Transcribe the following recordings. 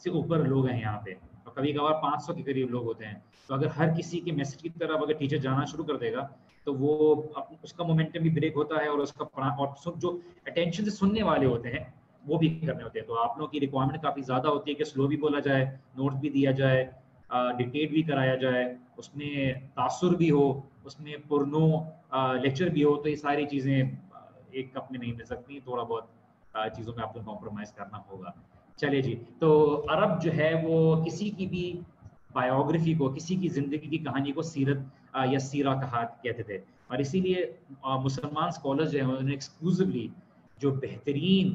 سے اوپر لوگ ہیں یہاں پہ، اور کبھی کبھار 500 کے قریب لوگ ہوتے ہیں. تو اگر ہر کسی کے میسج کی طرف اگر ٹیچر جانا شروع کر دے گا تو وہ اس کا مومنٹم بھی بریک ہوتا ہے، اور اس کا اور جو اٹینشن سے سننے والے ہوتے ہیں وہ بھی کرنے ہوتے ہیں. تو آپ لوگوں کی ریکوائرمنٹ کافی زیادہ ہوتی ہے کہ سلو بھی بولا جائے، نوٹس بھی دیا جائے، ڈکٹیٹ بھی کرایا جائے، اس میں تاثر بھی ہو، اس میں پرنو لیکچر بھی ہو. تو یہ ساری چیزیں ایک کپ میں نہیں مل سکتی، تھوڑا بہت چیزوں میں آپ کو کمپرومائز کرنا ہوگا. چلے جی، تو عرب جو ہے وہ کسی کی بھی بایوگرافی کو، کسی کی زندگی کی کہانی کو سیرت یا سیرہ کہتے تھے. اور اسی لیے مسلمان اسکالرز جو ہیں انہوں نے ایکسکلوسیولی جو بہترین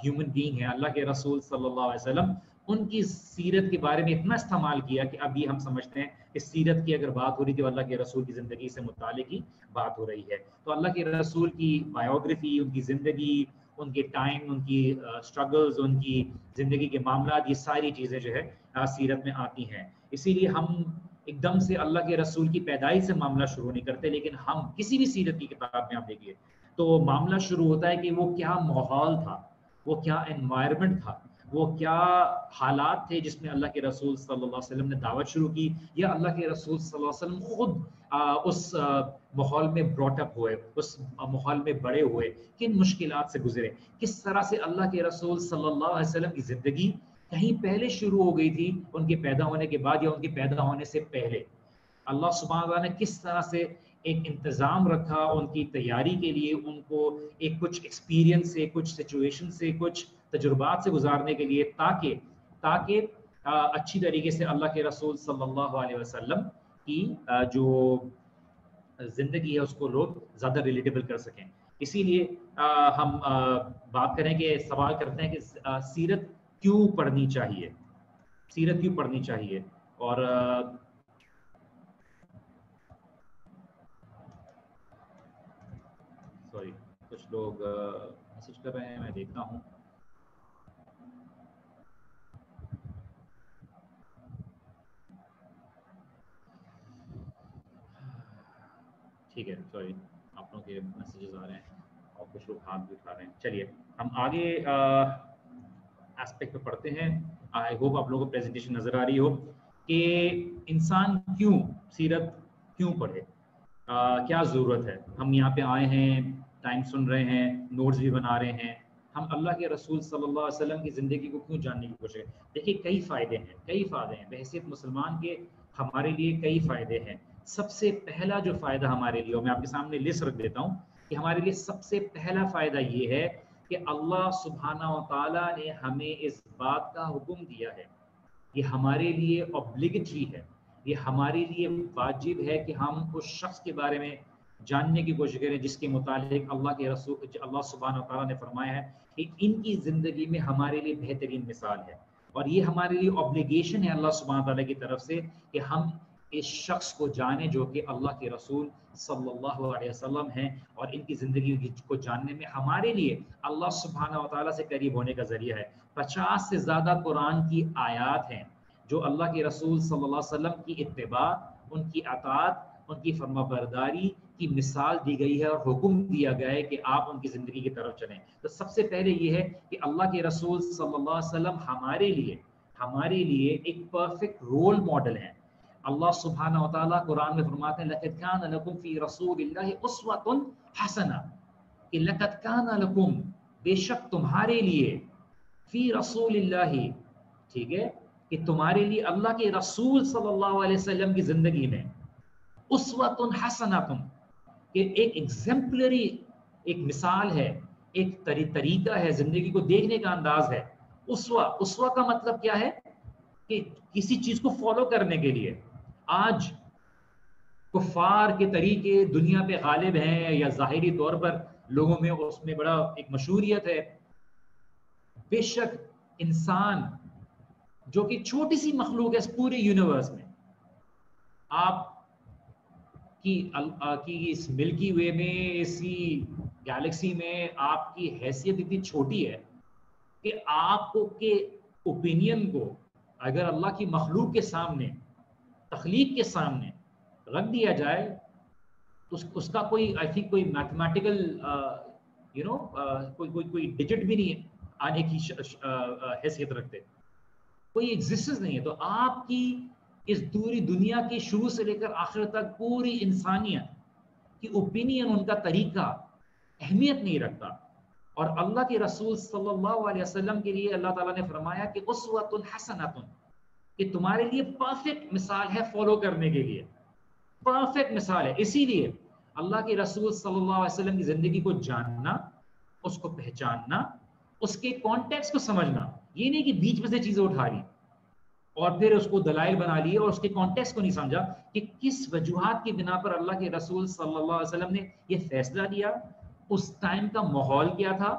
ہیومن بینگ ہیں اللہ کے رسول صلی اللہ علیہ وسلم، ان کی سیرت کے بارے میں اتنا استعمال کیا کہ ابھی ہم سمجھتے ہیں کہ سیرت کی اگر بات ہو رہی تو اللہ کے رسول کی زندگی سے متعلق ہی بات ہو رہی ہے. تو اللہ کے رسول کی بایوگرافی، ان کی زندگی، ان کے ٹائم، ان کی اسٹرگلز، ان کی زندگی کے معاملات، یہ ساری چیزیں جو ہے سیرت میں آتی ہیں. اسی لیے ہم ایک دم سے اللہ کے رسول کی پیدائش سے معاملہ شروع نہیں کرتے، لیکن ہم کسی بھی سیرت کی کتاب میں آپ دیکھیے تو معاملہ شروع ہوتا ہے کہ وہ کیا ماحول تھا، وہ کیا انوائرمنٹ تھا، وہ کیا حالات تھے جس میں اللہ کے رسول صلی اللہ علیہ وسلم نے دعوت شروع کی، یا اللہ کے رسول صلی اللہ علیہ وسلم خود اس ماحول میں براٹ اپ ہوئے، اس ماحول میں بڑے ہوئے، کن مشکلات سے گزرے، کس طرح سے اللہ کے رسول صلی اللہ علیہ وسلم کی زندگی کہیں پہلے شروع ہو گئی تھی ان کے پیدا ہونے کے بعد یا ان کے پیدا ہونے سے پہلے. اللہ سبحانہ وتعالیٰ نے کس طرح سے ایک انتظام رکھا ان کی تیاری کے لیے، ان کو ایک کچھ ایکسپیرینس سے، کچھ سچویشن سے، کچھ تجربات سے گزارنے کے لیے، تاکہ اچھی طریقے سے اللہ کے رسول صلی اللہ علیہ وسلم کی جو زندگی ہے اس کو لوگ زیادہ ریلیٹیبل کر سکیں. اسی لیے ہم بات کریں کہ سوال کرتے ہیں کہ سیرت کیوں پڑھنی چاہیے، سیرت کیوں پڑھنی چاہیے. اور سوری کچھ لوگ میسج کر رہے ہیں، میں دیکھتا ہوں. ٹھیک ہے، سوری آپ لوگوں کے میسیجز آ رہے ہیں اور کچھ لوگ ہاتھ بھی اٹھا رہے ہیں. چلیے ہم آگے ایسپیکٹ پہ پڑھتے ہیں. آئی ہوپ آپ لوگوں کو پریزنٹیشن نظر آ رہی ہو کہ انسان کیوں سیرت کیوں پڑھے، کیا ضرورت ہے. ہم یہاں پہ آئے ہیں، ٹائم سن رہے ہیں، نوٹس بھی بنا رہے ہیں. ہم اللہ کے رسول صلی اللہ علیہ وسلم کی زندگی کو کیوں جاننے کی کوشش کریں. دیکھیے کئی فائدے ہیں بحیثیت مسلمان کے، ہمارے لیے کئی فائدے ہیں. سب سے پہلا جو فائدہ ہمارے لیے، میں آپ کے سامنے لسٹ رکھ دیتا ہوں کہ ہمارے لیے سب سے پہلا فائدہ یہ ہے کہ اللہ سبحانہ و تعالیٰ نے ہمیں اس بات کا حکم دیا ہے، یہ ہمارے لیے اوبلیگیٹری ہے، یہ ہمارے لیے واجب ہے کہ ہم اس شخص کے بارے میں جاننے کی کوشش کریں جس کے متعلق اللہ کے رسول، اللہ سبحانہ و تعالیٰ نے فرمایا ہے کہ ان کی زندگی میں ہمارے لیے بہترین مثال ہے. اور یہ ہمارے لیے اوبلیگیشن ہے اللہ سبحانہ و تعالیٰ کی طرف سے کہ ہم اس شخص کو جانیں جو کہ اللہ کے رسول صلی اللہ علیہ وسلم ہیں، اور ان کی زندگی کو جاننے میں ہمارے لیے اللہ سبحانہ و تعالیٰ سے قریب ہونے کا ذریعہ ہے. 50 سے زیادہ قرآن کی آیات ہیں جو اللہ کے رسول صلی اللہ علیہ وسلم کی اتباع، ان کی اطاعت، ان کی فرما برداری کی مثال دی گئی ہے اور حکم دیا گیا ہے کہ آپ ان کی زندگی کی طرف چلیں. تو سب سے پہلے یہ ہے کہ اللہ کے رسول صلی اللہ علیہ وسلم ہمارے لیے ایک پرفیکٹ رول ماڈل ہیں. اللہ سبحانہ و تعالیٰ قرآن میں فرماتے ہیں لَقَدْ كَانَ لَكُمْ فِي رَسُولِ اللَّهِ أُسْوَةٌ حَسَنَةٌ، کہ لَقَدْ كَانَ لَكُمْ، بے شک تمہارے لیے، فی رسول اللہ، ٹھیک ہے، کہ تمہارے لیے اللہ کے رسول صلی اللہ علیہ وسلم کی زندگی میں اسوۃ حسنۃ، کہ ایک ایگزمپلری، ایک مثال ہے، ایک طریقہ ہے، زندگی کو دیکھنے کا انداز ہے. اسوہ کا مطلب کیا ہے کہ کسی چیز کو فالو کرنے کے لیے. آج کفار کے طریقے دنیا پہ غالب ہیں یا ظاہری طور پر لوگوں میں اس میں بڑا ایک مشہوریت ہے. بے شک انسان جو کہ چھوٹی سی مخلوق ہے اس پورے یونیورس میں، آپ کی اس ملکی وے میں، اسی گیلیکسی میں آپ کی حیثیت اتنی چھوٹی ہے کہ آپ کو کے اوپینین کو اگر اللہ کی مخلوق کے سامنے، تخلیق کے سامنے رکھ دیا جائے تو اس کا کوئی آئی تھنک کوئی میتھمیٹیکل کوئی ڈیجٹ بھی نہیں آنے کی حیثیت رکھتے. کوئی ایگزسٹنس نہیں ہے. تو آپ کی اس دوری دنیا کی شروع سے لے کر آخر تک پوری انسانیت کی اوپینین، ان کا طریقہ اہمیت نہیں رکھتا. اور اللہ کے رسول صلی اللہ علیہ وسلم کے لیے اللہ تعالیٰ نے فرمایا کہ اسوۃ حسنۃ، کہ تمہارے لیے پرفیکٹ مثال ہے فالو کرنے کے لیے، پرفیکٹ مثال ہے. اسی لیے اللہ کے رسول صلی اللہ علیہ وسلم کی زندگی کو جاننا، اس کو پہچاننا، اس کے کانٹیکسٹ کو سمجھنا، یہ نہیں کہ بیچ میں سے چیزیں اٹھا لی اور پھر اس کو دلائل بنا لیے اور اس کے کانٹیکسٹ کو نہیں سمجھا کہ کس وجوہات کی بنا پر اللہ کے رسول صلی اللہ علیہ وسلم نے یہ فیصلہ لیا، اس ٹائم کا ماحول کیا تھا،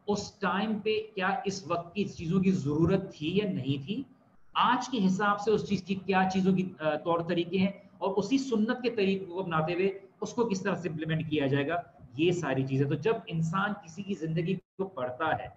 اس ٹائم پہ کیا اس وقت کی چیزوں کی ضرورت تھی یا نہیں تھی، آج کے حساب سے اس چیز کی کیا چیزوں کی طور طریقے ہیں، اور اسی سنت کے طریقے کو اپناتے ہوئے اس کو کس طرح سے امپلیمنٹ کیا جائے گا، یہ ساری چیزیں. تو جب انسان کسی کی زندگی کو پڑھتا ہے،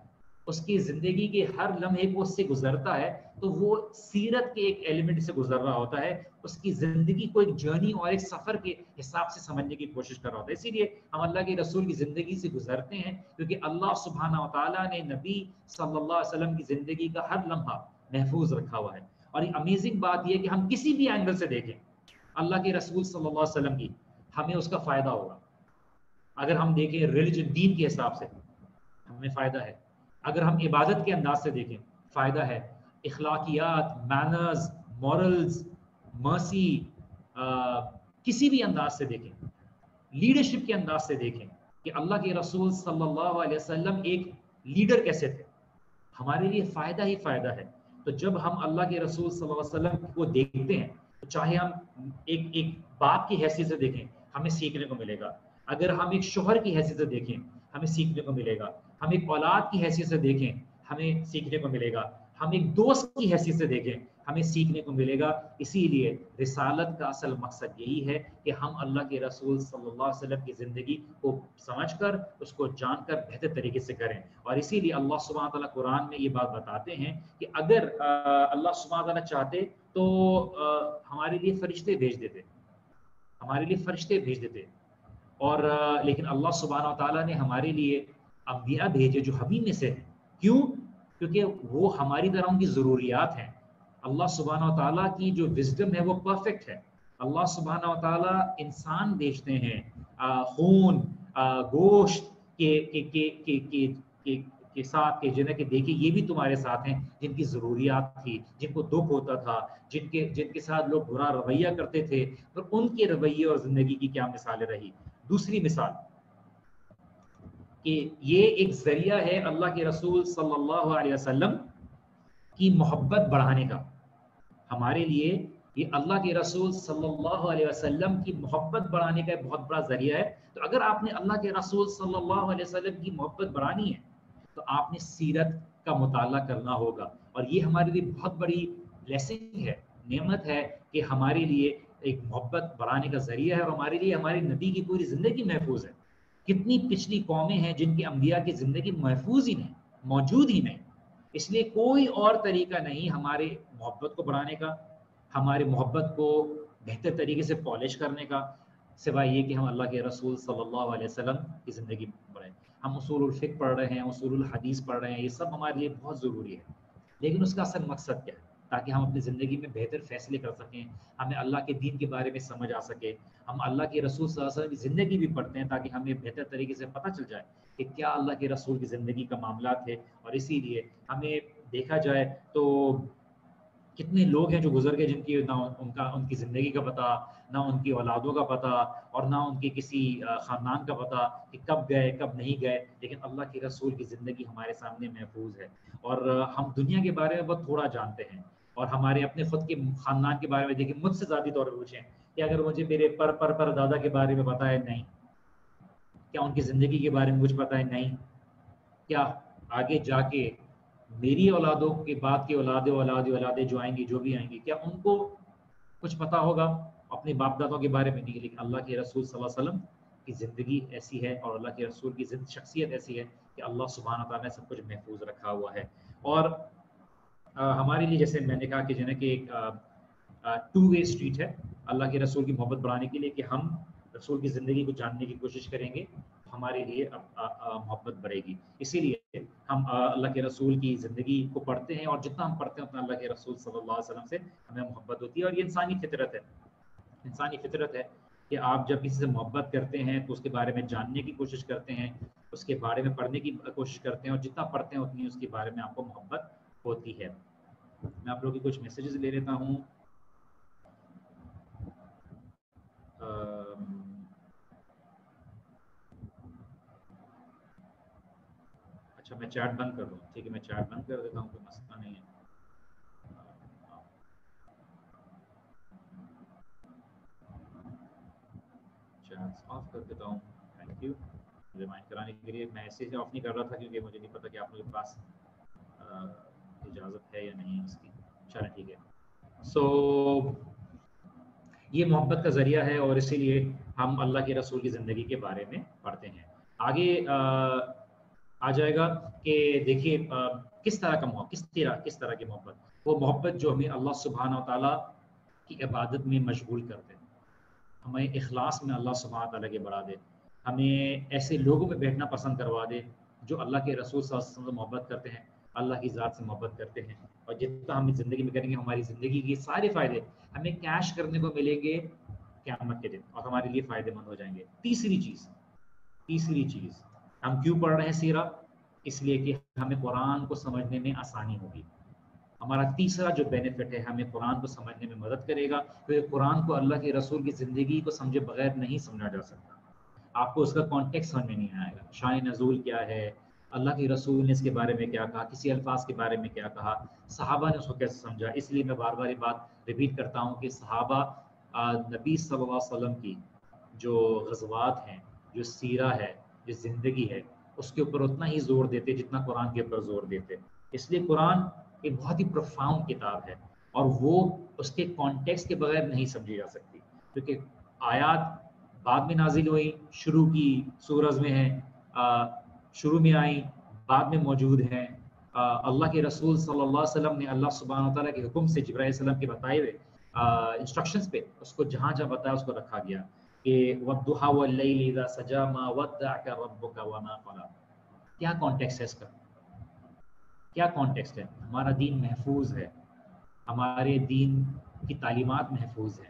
اس کی زندگی کے ہر لمحے کو اس سے گزرتا ہے، تو وہ سیرت کے ایک ایلیمنٹ سے گزر رہا ہوتا ہے، اس کی زندگی کو ایک جرنی اور ایک سفر کے حساب سے سمجھنے کی کوشش کر رہا ہوتا ہے. اسی لیے ہم اللہ کے رسول کی زندگی سے گزرتے ہیں، کیونکہ اللہ سبحانہ و تعالیٰ نے نبی صلی اللہ علیہ وسلم کی زندگی کا ہر لمحہ محفوظ رکھا ہوا ہے. اور یہ امیزنگ بات یہ ہے کہ ہم کسی بھی اینگل سے دیکھیں اللہ کے رسول صلی اللہ علیہ وسلم کی، ہمیں اس کا فائدہ ہوگا. اگر ہم دیکھیں ریلیجن، دین کے حساب سے ہمیں فائدہ ہے. اگر ہم عبادت کے انداز سے دیکھیں فائدہ ہے. اخلاقیات، مینرز، مورلز، مرسی، کسی بھی انداز سے دیکھیں، لیڈرشپ کے انداز سے دیکھیں کہ اللہ کے رسول صلی اللہ علیہ وسلم ایک لیڈر کیسے تھے، ہمارے لیے فائدہ ہی فائدہ ہے. تو جب ہم اللہ کے رسول صلی اللہ علیہ وسلم کو دیکھتے ہیں، تو چاہے ہم ایک باپ کی حیثیت سے دیکھیں، ہمیں سیکھنے کو ملے گا. اگر ہم ایک شوہر کی حیثیت سے دیکھیں، ہمیں سیکھنے کو ملے گا. ہم ایک اولاد کی حیثیت سے دیکھیں، ہمیں سیکھنے کو ملے گا. ہم ایک دوست کی حیثیت سے دیکھیں، ہمیں سیکھنے کو ملے گا. اسی لیے رسالت کا اصل مقصد یہی ہے کہ ہم اللہ کے رسول صلی اللہ علیہ وسلم کی زندگی کو سمجھ کر، اس کو جان کر بہتر طریقے سے کریں. اور اسی لیے اللہ سبحانہ تعالیٰ قرآن میں یہ بات بتاتے ہیں کہ اگر اللہ سبحانہ تعالیٰ چاہتے تو ہمارے لیے فرشتے بھیج دیتے، ہمارے لیے فرشتے بھیج دیتے. اور لیکن اللہ سبحانہ تعالیٰ نے ہمارے لیے انبیاء بھیجے جو ہم ہی میں سے ہیں. کیوں؟ کیونکہ وہ ہماری طرح ان کی ضروریات ہیں. اللہ سبحانہ تعالیٰ کی جو وزڈم ہے وہ پرفیکٹ ہے. اللہ سبحانہ تعالیٰ انسان بھیجتے ہیں خون گوشت کے ساتھ، کہ جنہیں کہ دیکھیں یہ بھی تمہارے ساتھ ہیں جن کی ضروریات تھی، جن کو دکھ ہوتا تھا، جن کے ساتھ لوگ برا رویہ کرتے تھے، تو ان کے رویے اور زندگی کی کیا مثالیں رہی. دوسری مثال کہ یہ ایک ذریعہ ہے اللہ کے رسول صلی اللہ علیہ وسلم کی محبت بڑھانے کا. ہمارے لیے یہ اللہ کے رسول صلی اللہ علیہ وسلم کی محبت بڑھانے کا ایک بہت بڑا ذریعہ ہے. تو اگر آپ نے اللہ کے رسول صلی اللہ علیہ وسلم کی محبت بڑھانی ہے تو آپ نے سیرت کا مطالعہ کرنا ہوگا. اور یہ ہمارے لیے بہت بڑی بلیسنگ ہے، نعمت ہے کہ ہمارے لیے ایک محبت بڑھانے کا ذریعہ ہے. اور ہمارے لیے ہمارے نبی کی پوری زندگی محفوظ ہے. کتنی پچھلی قومیں ہیں جن کی انبیاء کی زندگی محفوظ ہی نہیں، موجود ہی نہیں. اس لیے کوئی اور طریقہ نہیں ہمارے محبت کو بڑھانے کا، ہمارے محبت کو بہتر طریقے سے پالش کرنے کا، سوائے یہ کہ ہم اللہ کے رسول صلی اللہ علیہ وسلم کی زندگی پڑھیں. ہم اصول الفقہ پڑھ رہے ہیں، اصول الحدیث پڑھ رہے ہیں، یہ سب ہمارے لیے بہت ضروری ہے. لیکن اس کا اصل مقصد کیا ہے؟ تاکہ ہم اپنی زندگی میں بہتر فیصلے کر سکیں، ہمیں اللہ کے دین کے بارے میں سمجھ آ سکے. ہم اللہ کے رسول صلی اللہ علیہ وسلم کی زندگی بھی پڑھتے ہیں تاکہ ہمیں بہتر طریقے سے پتہ چل جائے کہ کیا اللہ کے رسول کی زندگی کا معاملات ہے. اور اسی لیے ہمیں دیکھا جائے تو کتنے لوگ ہیں جو گزر گئے جن کی نہ ان کی زندگی کا پتہ، نہ ان کی اولادوں کا پتہ، اور نہ ان کے کسی خاندان کا پتہ کہ کب گئے کب نہیں گئے. لیکن اللہ کے رسول کی زندگی ہمارے سامنے محفوظ ہے. اور ہم دنیا کے بارے میں بہت تھوڑا جانتے ہیں، اور ہمارے اپنے خود کے خاندان کے بارے میں دیکھیں، مجھ سے ذاتی طور پر پوچھیں کہ اگر مجھے میرے پر دادا کے بارے میں پتہ ہے، نہیں. کیا ان کی زندگی کے بارے میں کچھ پتہ ہے؟ نہیں. کیا آگے جا کے میری اولادوں کے بعد کی اولادیں جو آئیں گی، جو بھی آئیں گی، کیا ان کو کچھ پتہ ہوگا؟ اپنے باپ دادوں کے بارے میں نہیں. لیکن اللہ کے رسول صلی اللہ علیہ وسلم کی زندگی ایسی ہے اور اللہ کے رسول کی شخصیت ایسی ہے کہ اللہ سبحانہ تعالیٰ نے سب کچھ محفوظ رکھا ہوا ہے. اور ہمارے لیے جیسے میں نے کہا کہ جنہیں کہ ایک ٹو وے اسٹریٹ ہے اللہ کے رسول کی محبت بڑھانے کے لیے، کہ ہم رسول کی زندگی کو جاننے کی کوشش کریں گے، ہمارے لیے محبت بڑھے گی. اسی لیے ہم اللہ کے رسول کی زندگی کو پڑھتے ہیں، اور جتنا ہم پڑھتے ہیں اتنا اللہ کے رسول صلی اللہ علیہ وسلم سے ہمیں محبت ہوتی ہے. اور یہ انسانی فطرت ہے، انسانی فطرت ہے کہ آپ جب کسی سے محبت کرتے ہیں تو اس کے بارے میں جاننے کی کوشش کرتے ہیں، اس کے بارے میں پڑھنے کی کوشش کرتے ہیں، اور جتنا پڑھتے ہیں اتنی اس کے بارے میں آپ کو محبت ہوتی ہے. میں آپ لوگوں کی کچھ میسیجز لے لیتا ہوں. اچھا میں چیٹ بند کر دوں؟ ٹھیک ہے میں چیٹ بند کر دیتا ہوں، کوئی مسئلہ نہیں ہے. چیٹ آف کر دیتا ہوں. تھینک یو ریمائنڈ کرانے کے لیے. میں ایسے آف نہیں کر رہا تھا کیونکہ مجھے نہیں پتا کہ آپ لوگوں کے پاس اجازت ہے یا نہیں اس کی. چلیں ٹھیک ہے. سو یہ محبت کا ذریعہ ہے، اور اسی لیے ہم اللہ کے رسول کی زندگی کے بارے میں پڑھتے ہیں. آگے آ جائے گا کہ دیکھیے کس طرح کا محبت، کس طرح کی محبت، وہ محبت جو ہمیں اللہ سبحانہ و تعالیٰ کی عبادت میں مشغول کرتے ہیں، ہمیں اخلاص میں اللہ سبحانہ و تعالیٰ کے بڑھا دے، ہمیں ایسے لوگوں میں بیٹھنا پسند کروا دے جو اللہ کے رسول صلی اللہ علیہ وسلم سے محبت کرتے ہیں، اللہ کی ذات سے محبت کرتے ہیں. اور جتنا ہم زندگی میں کریں گے ہماری زندگی کے سارے فائدے ہمیں کیش کرنے کو ملیں گے قیامت کے دن، اور ہمارے لیے فائدے مند ہو جائیں گے. تیسری چیز ہم کیوں پڑھ رہے ہیں سیرہ؟ اس لیے کہ ہمیں قرآن کو سمجھنے میں آسانی ہوگی. ہمارا تیسرا جو بینیفٹ ہے، ہمیں قرآن کو سمجھنے میں مدد کرے گا، کیونکہ قرآن کو اللہ کے رسول کی زندگی کو سمجھے بغیر نہیں سمجھا جا سکتا. آپ کو اس کا کانٹیکسٹ سمجھ میں نہیں آئے گا. شان نزول کیا ہے، اللہ کے رسول نے اس کے بارے میں کیا کہا، کسی الفاظ کے بارے میں کیا کہا، صحابہ نے اس کو کیسے سمجھا. اس لیے میں بار بار یہ بات ریپیٹ کرتا ہوں کہ صحابہ نبی صلی اللہ علیہ وسلم کی جو غزوات ہیں، جو سیرہ ہے، جو زندگی ہے، اس کے اوپر اتنا ہی زور دیتے جتنا قرآن کے اوپر زور دیتے. اس لیے قرآن ایک بہت ہی پروفاؤنڈ کتاب ہے، اور وہ اس کے کانٹیکسٹ کے بغیر نہیں سمجھی جا سکتی، کیونکہ آیات بعد میں نازل ہوئی، شروع کی سورج میں ہیں، شروع میں آئیں، بعد میں موجود ہیں. اللہ کے رسول صلی اللہ علیہ وسلم نے اللہ سبحانہ و تعالیٰ کے حکم سے جبرائیل علیہ السلام کے بتائے ہوئے انسٹرکشنز پہ اس کو جہاں جہاں بتایا اس کو رکھا گیا کہ وَالضُّحَىٰ وَاللَّيْلِ إِذَا سَجَىٰ مَا وَدَّعَكَ رَبُّكَ وَمَا قَلَىٰ. کیا کانٹیکسٹ ہے اس کا؟ کیا کانٹیکسٹ ہے؟ ہمارا دین محفوظ ہے، ہمارے دین کی تعلیمات محفوظ ہیں.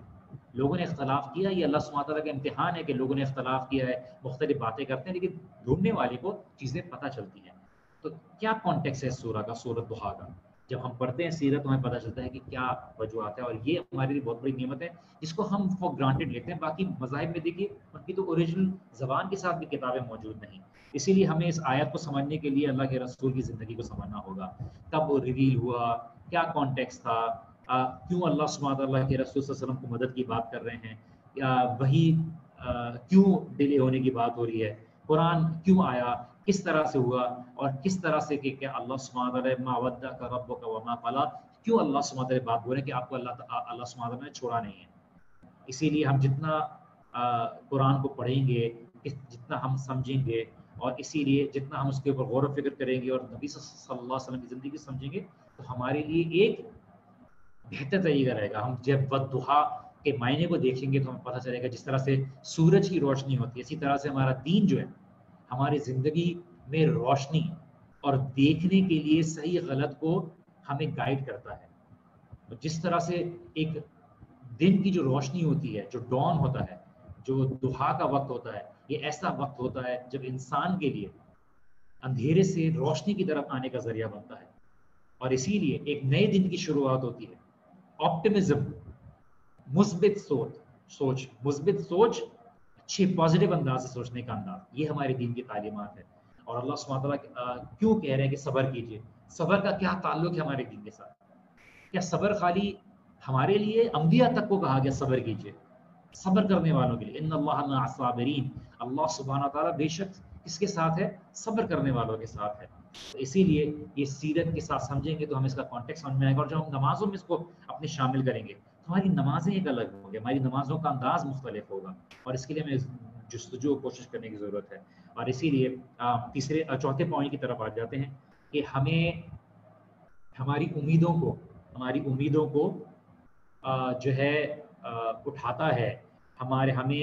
لوگوں نے اختلاف کیا، یہ اللہ سبحانہ تعالیٰ کا امتحان ہے کہ لوگوں نے اختلاف کیا ہے، مختلف باتیں کرتے ہیں، لیکن ڈھونڈنے والے کو چیزیں پتہ چلتی ہیں. تو کیا کانٹیکسٹ ہے سورہ کا، سورۃ ضحیٰ کا؟ جب ہم پڑھتے ہیں سیرت تو ہمیں پتہ چلتا ہے کہ کیا وجوہات ہے، اور یہ ہمارے لیے بہت بڑی نعمت ہے جس کو ہم فور گرانٹیڈ لیتے ہیں. باقی مذاہب میں دیکھیے ان کی تو اوریجنل زبان کے ساتھ بھی کتابیں موجود نہیں. اسی لیے ہمیں اس آیت کو سمجھنے کے لیے اللہ کے رسول کی زندگی کو سمجھنا ہوگا. کب وہ ریویل ہوا، کیا کانٹیکسٹ تھا، کیوں اللہ سبحانہ تعالیٰ کے رسول صلی اللہ علیہ وسلم کو مدد کی بات کر رہے ہیں، یا وہی کیوں ڈیلے ہونے کی بات ہو رہی ہے، قرآن کیوں آیا، کس طرح سے ہوا، اور کس طرح سے کہ کیا اللہ سبحانہ تعالیٰ ما ودعک ربک وما قلی، کیوں اللہ سبحانہ تعالیٰ بات بول رہے ہیں کہ آپ کو اللہ سبحانہ تعالیٰ نے چھوڑا نہیں ہے. اسی لیے ہم جتنا قرآن کو پڑھیں گے، جتنا ہم سمجھیں گے، اور اسی لیے جتنا ہم اس کے اوپر غور و فکر کریں گے اور نبی صلی اللہ علیہ وسلم کی زندگی سمجھیں گے، تو ہمارے لیے ایک بہتر طریقہ رہے گا. ہم جب والضحیٰ کے معنی کو دیکھیں گے تو ہمیں پتہ چلے گا جس طرح سے سورج کی روشنی ہوتی ہے، اسی طرح سے ہمارا دین جو ہے ہماری زندگی میں روشنی اور دیکھنے کے لیے صحیح غلط کو ہمیں گائیڈ کرتا ہے. جس طرح سے ایک دن کی جو روشنی ہوتی ہے، جو ڈان ہوتا ہے، جو ضحیٰ کا وقت ہوتا ہے، یہ ایسا وقت ہوتا ہے جب انسان کے لیے اندھیرے سے روشنی کی طرف آنے کا ذریعہ بنتا ہے، اور اسی لیے ایک نئے دن کی شروعات ہوتی ہے. آپٹمزم، مثبت سوچ، اچھے پازیٹیو انداز سے سوچنے کا انداز، یہ ہمارے دین کی تعلیمات ہے. اور اللہ سبحانہ تعالیٰ کیوں کہہ رہے ہیں کہ صبر کیجیے؟ صبر کا کیا تعلق ہے ہمارے دین کے ساتھ؟ کیا صبر خالی ہمارے لیے؟ انبیاء تک کو کہا گیا صبر کیجیے، صبر کرنے والوں کے لیے. ان اللہ مع الصابرین، اللہ سبحانہ تعالیٰ بے شک کس کے ساتھ ہے؟ صبر کرنے والوں کے ساتھ ہے. تو اسی لیے یہ سیرت کے ساتھ سمجھیں گے تو ہمیں اس کا کانٹیکسٹ سمجھ میں آئے گا، اور جب ہم نمازوں میں اس کو اپنے شامل کریں گے تو ہماری نمازیں ایک الگ ہوں گی، ہماری نمازوں کا انداز مختلف ہوگا، اور اس کے لیے ہمیں جستجو کوشش کرنے کی ضرورت ہے. اور اسی لیے چوتھے پوائنٹ کی طرف آ جاتے ہیں کہ ہمیں ہماری امیدوں کو جو ہے اٹھاتا ہے، ہمیں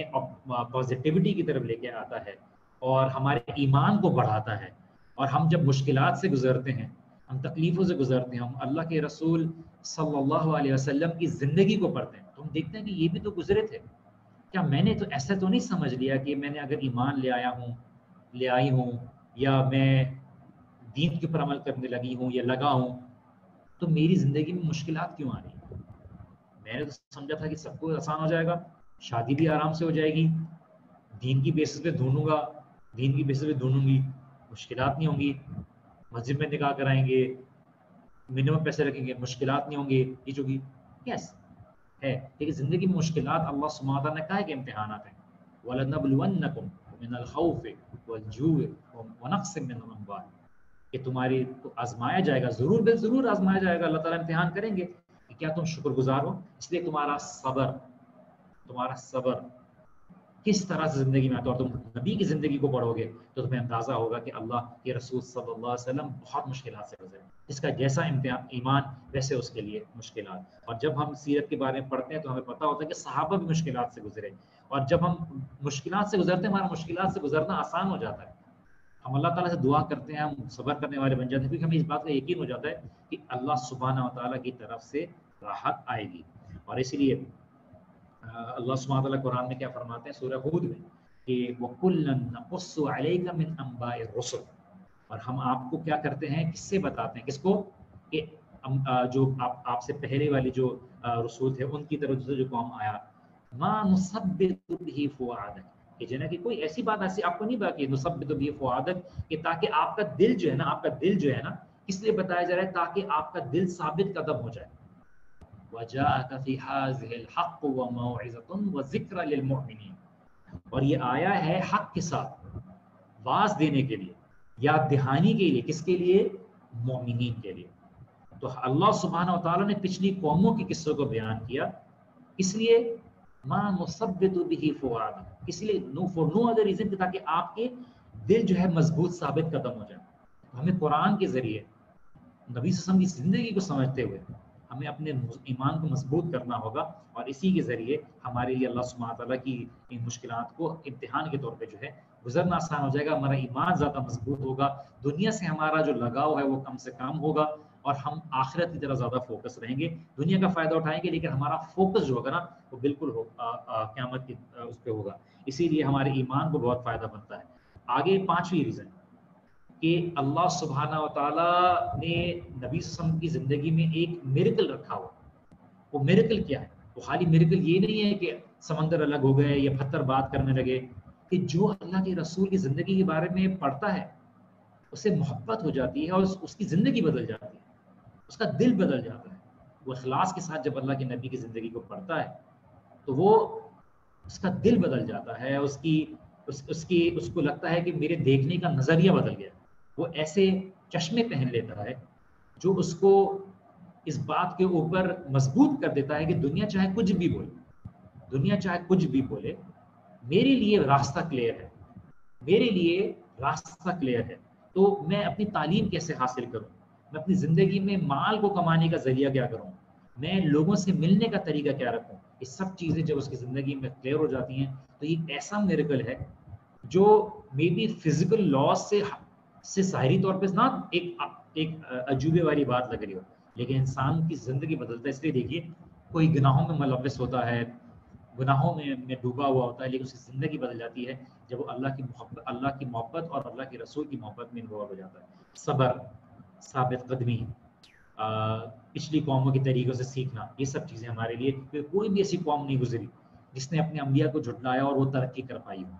پازیٹیوٹی کی طرف لے کے آتا ہے، اور ہمارے ایمان کو بڑھاتا ہے. اور ہم جب مشکلات سے گزرتے ہیں، ہم تکلیفوں سے گزرتے ہیں، ہم اللہ کے رسول صلی اللہ علیہ وسلم کی زندگی کو پڑھتے ہیں تو ہم دیکھتے ہیں کہ یہ بھی تو گزرے تھے. کیا میں نے تو ایسا تو نہیں سمجھ لیا کہ میں نے اگر ایمان لے آئی ہوں یا میں دین کے اوپر عمل کرنے لگی ہوں یا لگا ہوں تو میری زندگی میں مشکلات کیوں آ رہی ہیں؟ میں نے تو سمجھا تھا کہ سب کو آسان ہو جائے گا، شادی بھی آرام سے ہو جائے گی، دین کی بیسس پہ ڈھونڈوں گا، دین کی بیسس پہ ڈھونڈوں گی، مشکلات نہیں ہوں گی، مسجد میں نکاح کرائیں گے، منیمم پیسے رکھیں گے، مشکلات نہیں ہوں گے، یہ جو بھی یس ہے. لیکن زندگی میں مشکلات اللہ سبحانہ وتعالیٰ نے کہا ہے کہ امتحانات ہیں. وَلَنَبْلُوَنَّكُمْ مِنَ الْخَوْفِ وَالْجُوعِ وَنَقْصٍ مِّنَ الْأَمْوَالِ کہ تمہاری کو آزمایا جائے گا، ضرور بے ضرور آزمایا جائے گا، اللہ تعالیٰ امتحان کریں گے کہ کیا تم شکر گزار ہو. اس لیے تمہارا صبر کس طرح سے زندگی میں آتا ہے. اور تم نبی کی زندگی کو پڑھو گے تو تمہیں اندازہ ہوگا کہ اللہ کے رسول صلی اللہ علیہ وسلم بہت مشکلات سے گزرے، جس کا جیسا ایمان ویسے اس کے لیے مشکلات. اور جب ہم سیرت کے بارے میں پڑھتے ہیں تو ہمیں پتہ ہوتا ہے کہ صحابہ بھی مشکلات سے گزرے، اور جب ہم مشکلات سے گزرتے ہیں ہمارا مشکلات سے گزرنا آسان ہو جاتا ہے. ہم اللہ تعالیٰ سے دعا کرتے ہیں، ہم صبر کرنے والے بن جاتے ہیں، کیونکہ ہمیں اس بات کا یقین ہو جاتا ہے کہ اللہ سبحانہ و تعالیٰ کی طرف سے راحت آئے گی. اور اسی لیے اللہ سبحانہ وتعالیٰ قرآن میں کیا فرماتے ہیں سورہ ہود میں کہ وَكُلًّا نَقُصُّ عَلَيْكَ مِنْ أَنْبَاءِ الرُّسُلِ، اور ہم آپ کو کیا کرتے ہیں، کس سے بتاتے ہیں، کس کو، کہ جو آپ سے پہلے والی جو رسول تھے ان کی طرف سے جو قوم آیا، مَا نُثَبِّتُ بِهِ فُؤَادَكَ، کہ جنہیں کہ کوئی ایسی بات ایسی آپ کو نہیں باقی نُثَبِّتُ بِهِ فُؤَادَكَ کہ تاکہ آپ کا دل جو ہے نا اس لیے بتایا جا رہا ہے تاکہ آپ کا دل ثابت قدم ہو جائے. وَجَاءَكَ فِي هَٰذِهِ الْحَقُّ وَمَوْعِظَةٌ وَذِكْرَىٰ لِلْمُؤْمِنِينَ، اور یہ آیا ہے حق کے ساتھ، واعظ دینے کے لیے، یاد دہانی کے لیے، کس کے لیے، مومنین کے لیے. تو اللہ سبحانہ و تعالیٰ نے پچھلی قوموں کے قصوں کو بیان کیا، اس لیے مَا نُثَبِّتُ بِهِ فُؤَادَكَ، اس لیے for no other reason کہ تاکہ آپ کے دل جو ہے مضبوط ثابت قدم ہو جائے. ہمیں قرآن کے ذریعے نبی صلی اللہ علیہ وسلم کی زندگی کو سمجھتے ہوئے ہمیں اپنے ایمان کو مضبوط کرنا ہوگا، اور اسی کے ذریعے ہمارے لیے اللہ سبحانہ تعالیٰ کی ان مشکلات کو امتحان کے طور پہ جو ہے گزرنا آسان ہو جائے گا. ہمارا ایمان زیادہ مضبوط ہوگا، دنیا سے ہمارا جو لگاؤ ہے وہ کم سے کم ہوگا، اور ہم آخرت کی طرح زیادہ فوکس رہیں گے. دنیا کا فائدہ اٹھائیں گے لیکن ہمارا فوکس جو ہوگا نا وہ بالکل قیامت کی اس پہ ہوگا. اسی لیے ہمارے ایمان کو بہت فائدہ بنتا ہے. آگے پانچویں ریزن کہ اللہ سبحانہ و تعالیٰ نے نبی صلی اللہ علیہ وسلم کی زندگی میں ایک میریکل رکھا ہوا. وہ میریکل کیا ہے؟ وہ خالی میریکل یہ نہیں ہے کہ سمندر الگ ہو گئے یا پتھر بات کرنے لگے، کہ جو اللہ کے رسول کی زندگی کے بارے میں پڑھتا ہے اسے محبت ہو جاتی ہے اور اس کی زندگی بدل جاتی ہے، اس کا دل بدل جاتا ہے. وہ اخلاص کے ساتھ جب اللہ کے نبی کی زندگی کو پڑھتا ہے تو وہ اس کا دل بدل جاتا ہے، اس کو لگتا ہے کہ میرے دیکھنے کا نظریہ بدل گیا. وہ ایسے چشمے پہن لیتا ہے جو اس کو اس بات کے اوپر مضبوط کر دیتا ہے کہ دنیا چاہے کچھ بھی بولے، میرے لیے راستہ کلیئر ہے. تو میں اپنی تعلیم کیسے حاصل کروں، میں اپنی زندگی میں مال کو کمانے کا ذریعہ کیا کروں، میں لوگوں سے ملنے کا طریقہ کیا رکھوں، یہ سب چیزیں جب اس کی زندگی میں کلیئر ہو جاتی ہیں تو یہ ایسا میریکل ہے جو مے بی فزیکل لاس سے ظاہری طور پہ نہ ایک عجوبے والی بات لگ رہی ہو، لیکن انسان کی زندگی بدلتا ہے. اس لیے دیکھیے کوئی گناہوں میں ملوث ہوتا ہے، گناہوں میں ڈوبا ہوا ہوتا ہے، لیکن اس کی زندگی بدل جاتی ہے جب وہ اللہ کی محبت اور اللہ کے رسول کی محبت میں انوالو ہو جاتا ہے. صبر، ثابت قدمی، پچھلی قوموں کے طریقوں سے سیکھنا، یہ سب چیزیں ہمارے لیے کوئی بھی ایسی قوم نہیں گزری جس نے اپنے انبیاء کو جھٹلایا اور وہ ترقی کر پائی ہو،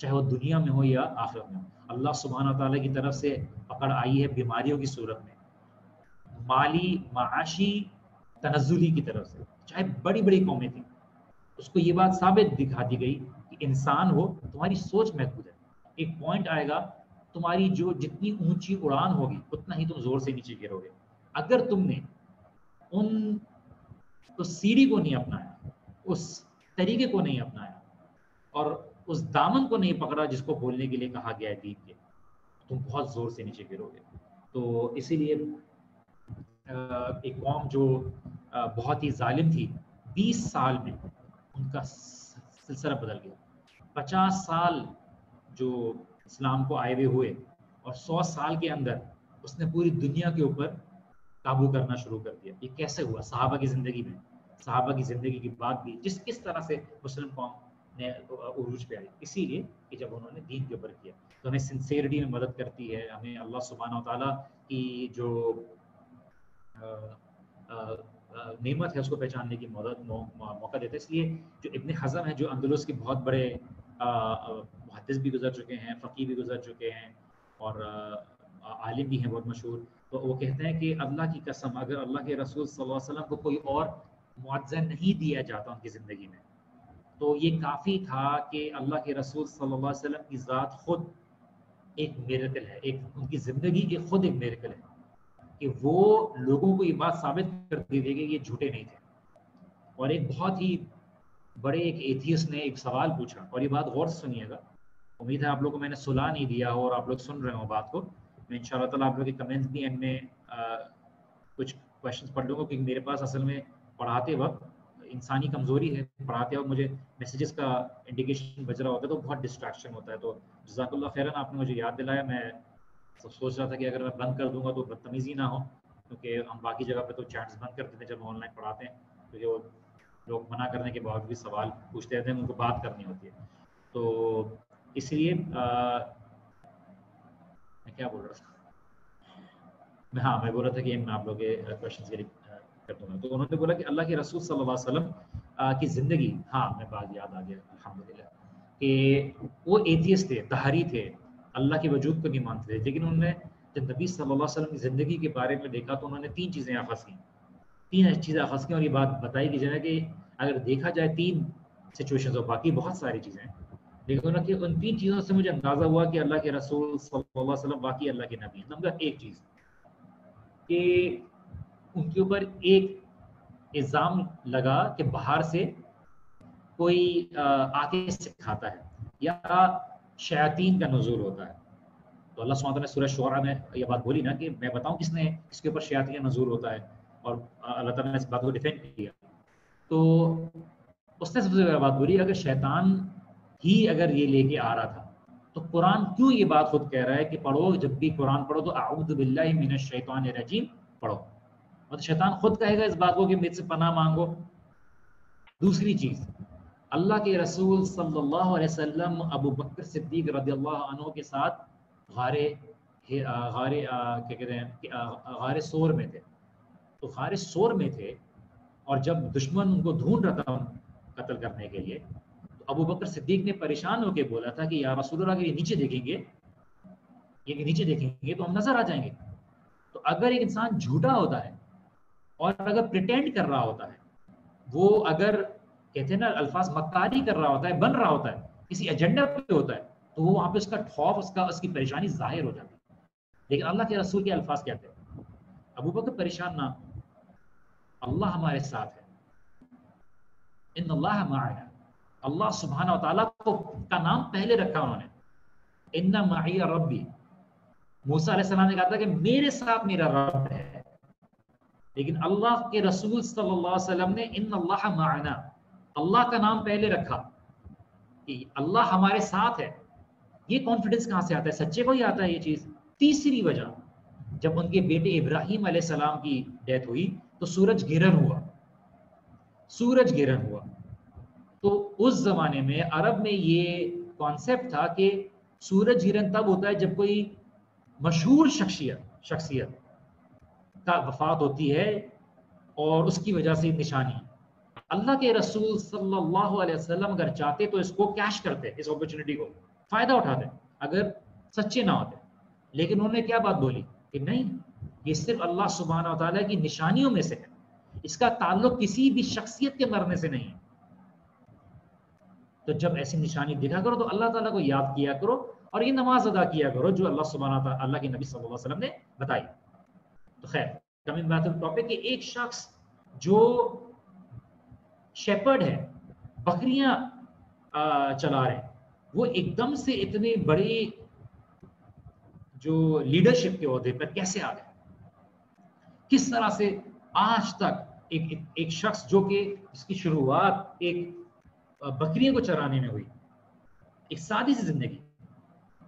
چاہے وہ دنیا میں ہو یا آخرت میں ہو. اللہ سبحانہ تعالیٰ کی طرف سے پکڑ آئی ہے بیماریوں کی صورت میں، مالی معاشی تنزلی کی طرف سے، چاہے بڑی بڑی قومیں تھیں، اس کو یہ بات ثابت دکھا دی گئی کہ انسان ہو تمہاری سوچ محدود ہے. ایک پوائنٹ آئے گا تمہاری جو جتنی اونچی اڑان ہوگی اتنا ہی تم زور سے نیچے گرو گے. اگر تم نے اس سیڑھی کو نہیں اپنایا، اس طریقے کو نہیں اپنایا اور اس دامن کو نہیں پکڑا جس کو بولنے کے لیے کہا گیا ہے دین کے، تم بہت زور سے نیچے گرو گے. تو اسی لیے ایک قوم جو بہت ہی ظالم تھی، 20 سال میں ان کا سلسلہ بدل گیا. 50 سال جو اسلام کو آئے ہوئے اور 100 سال کے اندر اس نے پوری دنیا کے اوپر قابو کرنا شروع کر دیا. یہ کیسے ہوا؟ صحابہ کی زندگی میں، صحابہ کی زندگی کے بعد بھی کس طرح سے مسلم قوم نے عروج پہ آئی، اسی لیے کہ جب انہوں نے دین کے اوپر کیا. تو ہمیں سنسیئرٹی میں مدد کرتی ہے، ہمیں اللہ سبحانہ و تعالیٰ کی جو نعمت ہے اس کو پہچاننے کی موقع دیتا ہے. اس لیے جو ابن حزم ہے، جو اندلس کے بہت بڑے محدث بھی گزر چکے ہیں، فقیہ بھی گزر چکے ہیں، اور عالم بھی ہیں بہت مشہور، تو وہ کہتے ہیں کہ اللہ کی قسم اگر اللہ کے رسول صلی اللہ علیہ وسلم کو کوئی اور معجزہ نہیں دیا جاتا ان کی زندگی میں تو یہ کافی تھا کہ اللہ کے رسول صلی اللہ علیہ وسلم کی ذات خود ایک میریکل ہے، ایک ان کی زندگی کی خود ایک میریکل ہے کہ وہ لوگوں کو یہ بات ثابت کرتی تھی کہ یہ جھوٹے نہیں تھے. اور ایک بہت ہی بڑے ایک ایتھیسٹ نے ایک سوال پوچھا، اور یہ بات غور سے سنیے گا، امید ہے آپ لوگوں کو میں نے سلا نہیں دیا ہو اور آپ لوگ سن رہے ہوں بات کو. میں ان شاء اللہ تعالیٰ آپ لوگ کے کمنٹس بھی اینڈ میں کچھ کوشچنس پڑھ لوں گا، کیونکہ میرے پاس اصل میں پڑھاتے وقت انسانی کمزوری ہے، پڑھاتے وقت مجھے میسیجز کا انڈیکیشن بج رہا ہوتا ہے تو بہت ڈسٹریکشن ہوتا ہے. تو جزاک اللہ خیراً، آپ نے مجھے یاد دلایا. میں سوچ رہا تھا کہ اگر میں بند کر دوں گا تو بدتمیزی نہ ہو، کیونکہ ہم باقی جگہ پہ تو چیٹس بند کر دیتے ہیں جب آن لائن پڑھاتے ہیں، کیونکہ وہ لوگ منع کرنے کے باوجود بھی سوال پوچھتے رہتے ہیں، ان کو بات کرنی ہوتی ہے. تو اس لیے میں کیا بول رہا تھا، میں بول رہا تھا کہ میں آپ لوگ کے کوشچنس کے لیے کر دوں گا. تو انہوں نے بولا کہ اللہ کے رسول صلی اللہ علیہ وسلم کی زندگی، میں بات یاد آ گیا الحمدللہ، کہ وہ ایتھیسٹ تھے، دہری تھے، اللہ کے وجود کو نہیں مانتے تھے، لیکن انہوں نے جب نبی صلی اللہ علیہ وسلم کی زندگی کے بارے میں دیکھا تو انہوں نے 3 چیزیں اخذ کی، اور یہ بات بتائی کہ جنہیں کہ اگر دیکھا جائے 3 سچویشنز، اور باقی بہت ساری چیزیں، لیکن ان 3 چیزوں سے مجھے اندازہ ہوا کہ اللہ کے رسول صلی اللہ علیہ وسلم واقعی اللہ کے نبی ہیں. نمبر 1 چیز کہ ان کے اوپر ایک الزام لگا کہ باہر سے کوئی آ کے سکھاتا ہے یا شیاطین کا نزول ہوتا ہے. تو اللہ سبحانہ وتعالیٰ نے سورہ شعراء میں یہ بات بولی نا کہ میں بتاؤں کس نے اس کے اوپر شیاطین کا نزول ہوتا ہے، اور اللہ تعالیٰ نے اس بات کو ڈیفینڈ کیا. تو اس نے سب سے بڑی بات بولی، اگر شیطان ہی اگر یہ لے کے آ رہا تھا تو قرآن کیوں یہ بات خود کہہ رہا ہے کہ پڑھو، جب بھی قرآن پڑھو تو اعوذ باللہ من الشیطان الرجیم پڑھو، اور شیطان خود کہے گا اس بات کو کہ مجھ سے پناہ مانگو. دوسری چیز، اللہ کے رسول صلی اللہ علیہ وسلم ابو بکر صدیق رضی اللہ عنہ کے ساتھ غار سور میں تھے. تو غار سور میں تھے، اور جب دشمن ان کو ڈھونڈ رہا تھا قتل کرنے کے لیے، تو ابو بکر صدیق نے پریشان ہو کے بولا تھا کہ یا رسول اللہ، اگر یہ نیچے دیکھیں گے تو ہم نظر آ جائیں گے. تو اگر ایک انسان جھوٹا ہوتا ہے اور اگر پریٹینڈ کر رہا ہوتا ہے، وہ اگر کہتے ہیں نا الفاظ مکاری کر رہا ہوتا ہے، بن رہا ہوتا ہے، کسی ایجنڈا پہ ہوتا ہے، تو وہ وہاں پہ اس کا خوف، اس کی پریشانی ظاہر ہو جاتی ہے. لیکن اللہ کے رسول کے الفاظ کیا تھے؟ ابو بکر پریشان نہ، اللہ ہمارے ساتھ ہے، ان اللہ معنا. اللہ سبحانہ و تعالیٰ کا نام پہلے رکھا انہوں نے، ان معی ربی. موسیٰ علیہ السلام نے کہا تھا کہ میرے ساتھ میرا رب ہے، لیکن اللہ کے رسول صلی اللہ علیہ وسلم نے ان اللہ معنا، اللہ کا نام پہلے رکھا کہ اللہ ہمارے ساتھ ہے. یہ کانفیڈنس کہاں سے آتا ہے؟ سچے کو ہی آتا ہے یہ چیز. تیسری وجہ، جب ان کے بیٹے ابراہیم علیہ السلام کی ڈیتھ ہوئی تو سورج گرہن ہوا. تو اس زمانے میں عرب میں یہ کانسیپٹ تھا کہ سورج گرہن تب ہوتا ہے جب کوئی مشہور شخصیت کا وفات ہوتی ہے، اور اس کی وجہ سے نشانی. اللہ کے رسول صلی اللہ علیہ وسلم اگر چاہتے تو اس کو کیش کرتے، اس اپرچونٹی کو فائدہ اٹھاتے اگر سچے نہ ہوتے. لیکن انہوں نے کیا بات بولی کہ نہیں، یہ صرف اللہ سبحانہ و تعالیٰ کی نشانیوں میں سے ہے، اس کا تعلق کسی بھی شخصیت کے مرنے سے نہیں ہے. تو جب ایسی نشانی دکھا کرو تو اللہ تعالیٰ کو یاد کیا کرو، اور یہ نماز ادا کیا کرو جو اللہ سبحانہ و تعالیٰ، اللہ کے نبی صلی اللہ علیہ وسلم نے بتائی. تو خیر، کمنگ بیک ٹو ٹاپک، کہ ایک شخص جو شیپرڈ ہے، بکریاں چلا رہے ہیں، وہ ایک دم سے اتنے بڑے جو لیڈرشپ کے عہدے پر کیسے آ گئے؟ کس طرح سے آج تک ایک شخص جو کہ اس کی شروعات ایک بکریوں کو چرانے میں ہوئی، ایک سادی سی زندگی،